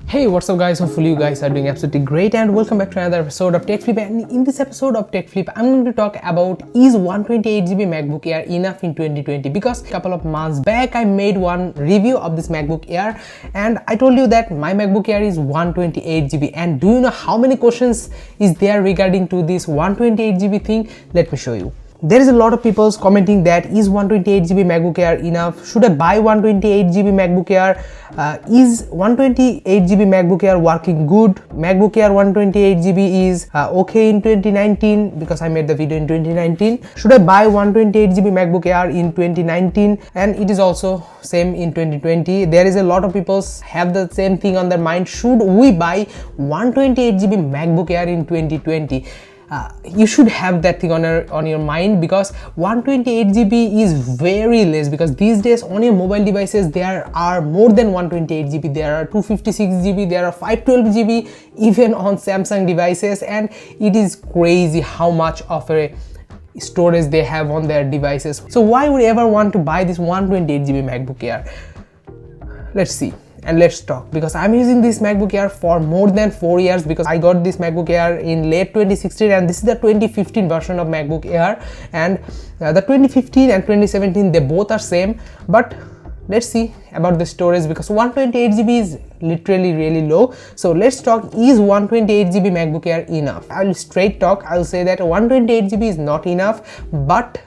Hey, what's up guys? Hopefully you guys are doing absolutely great and welcome back to another episode of Tech Flip. And in this episode of Tech Flip, I'm going to talk about is 128GB MacBook Air enough in 2020? Because a couple of months back I made one review of this MacBook Air and I told you that my MacBook Air is 128GB. And do you know how many questions is there regarding to this 128GB thing? Let me show you. There is a lot of people commenting that is 128GB MacBook Air enough? Should I buy 128GB MacBook Air? Is 128GB MacBook Air working good? MacBook Air 128GB is okay in 2019 because I made the video in 2019. Should I buy 128GB MacBook Air in 2019? And it is also same in 2020. There is a lot of people have the same thing on their mind. Should we buy 128GB MacBook Air in 2020? You should have that thing on your mind because 128GB is very less, because these days on your mobile devices there are more than 128GB. there are 256GB, there are 512GB even on Samsung devices, and it is crazy how much of a storage they have on their devices. So why would you ever want to buy this 128GB MacBook Air? Let's see. And let's talk, because I'm using this MacBook Air for more than 4 years, because I got this MacBook Air in late 2016 and this is the 2015 version of MacBook Air, and the 2015 and 2017 they both are same. But let's see about the storage, because 128GB is literally really low. So let's talk, is 128GB MacBook Air enough? I will straight talk. I will say that 128GB is not enough, but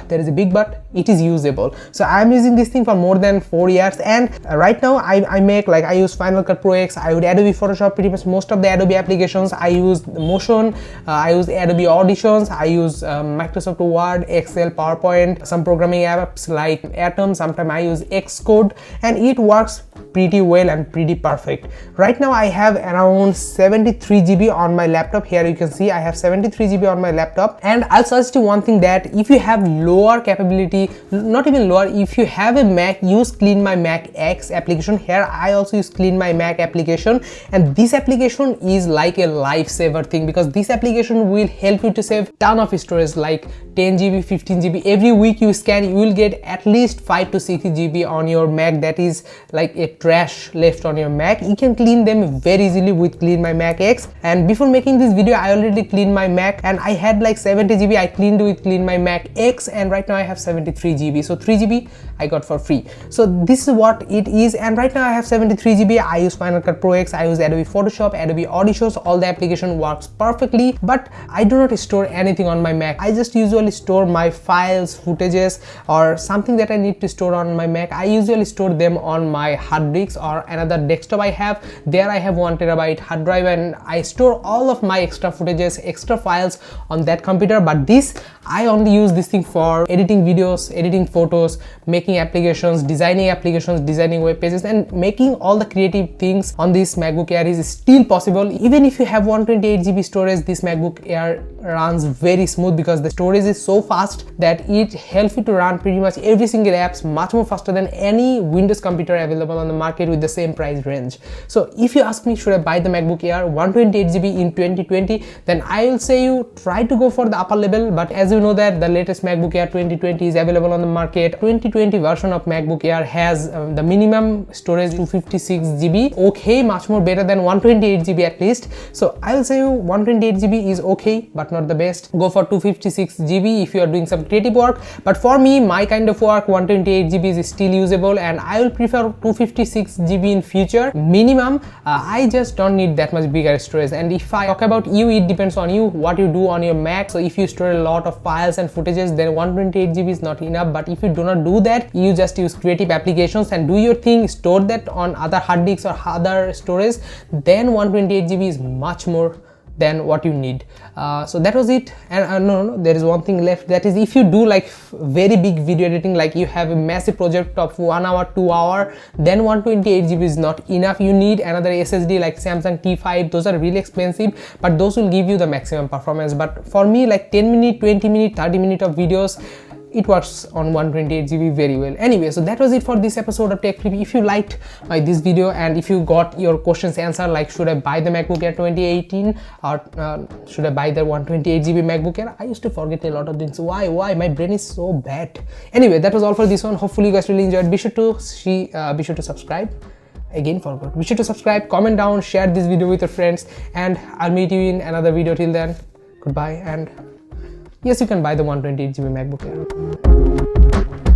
there is a big but, it is usable. So I'm using this thing for more than 4 years, and right now I use Final Cut Pro X, I use Adobe Photoshop, pretty much most of the Adobe applications. I use Motion, I use Adobe Auditions, I use Microsoft Word, Excel, PowerPoint, some programming apps like Atom, sometimes I use Xcode, and it works pretty well and pretty perfect. Right now I have around 73GB on my laptop. Here you can see I have 73GB on my laptop, and I'll suggest you one thing, that if you have lower capability, not even lower, if you have a Mac, use Clean My Mac X application. Here I also use Clean My Mac application, and this application is like a lifesaver thing, because this application will help you to save ton of storage like 10GB, 15GB. Every week you scan, you will get at least 5 to 6GB on your Mac that is like a trash left on your Mac. You can clean them very easily with Clean My Mac X. And before making this video I already cleaned my Mac, and I had like 70GB. I cleaned with Clean My Mac X, and right now I have 73GB, so 3GB I got for free. So this is what it is, and right now I have 73GB. I use Final Cut Pro X, I use Adobe Photoshop, Adobe Auditions, all the application works perfectly, but I do not store anything on my Mac. I just usually store my files, footages, or something that I need to store on my Mac. I usually store them on my hard disk or another desktop I have. There I have 1TB hard drive, and I store all of my extra footages, extra files on that computer. But this, I only use this thing for editing videos, editing photos, making applications, designing web pages, and making all the creative things on this MacBook Air is still possible. Even if you have 128GB storage, this MacBook Air runs very smooth, because the storage is so fast that it helps you to run pretty much every single apps much more faster than any Windows computer available on the market with the same price range. So if you ask me, should I buy the MacBook Air 128GB in 2020, then I will say you try to go for the upper level. But as you know that the latest MacBook Air 2020 is available on the market. 2020 version of MacBook Air has the minimum storage 256GB. Okay, much more better than 128GB at least. So I will say you 128GB is okay, but not the best. Go for 256GB if you are doing some creative work. But for me, my kind of work, 128GB is still usable, and I will prefer 256GB in future minimum. I just don't need that much bigger storage. And if I talk about you, it depends on you what you do on your Mac. So if you store a lot of files and footages, then 128GB is not enough. But if you do not do that, you just use creative applications and do your thing, store that on other hard disks or other storage, then 128GB is much more than what you need. So that was it. And no, there is one thing left, that is if you do like very big video editing, like you have a massive project of 1 hour, 2 hour, then 128GB is not enough. You need another SSD like Samsung T5. Those are really expensive, but those will give you the maximum performance. But for me, like 10 minute, 20 minute, 30 minute of videos, it works on 128GB very well. Anyway, so that was it for this episode of Tech Flip. If you liked this video and if you got your questions answered, like should I buy the MacBook Air 2018 or should I buy the 128GB MacBook Air, I used to forget a lot of things. Why my brain is so bad. Anyway, that was all for this one. Hopefully you guys really enjoyed. Be sure to subscribe. again forgot. Be sure to subscribe, comment down, share this video with your friends, and I'll meet you in another video. Till then, goodbye. And yes, you can buy the 128GB MacBook Air.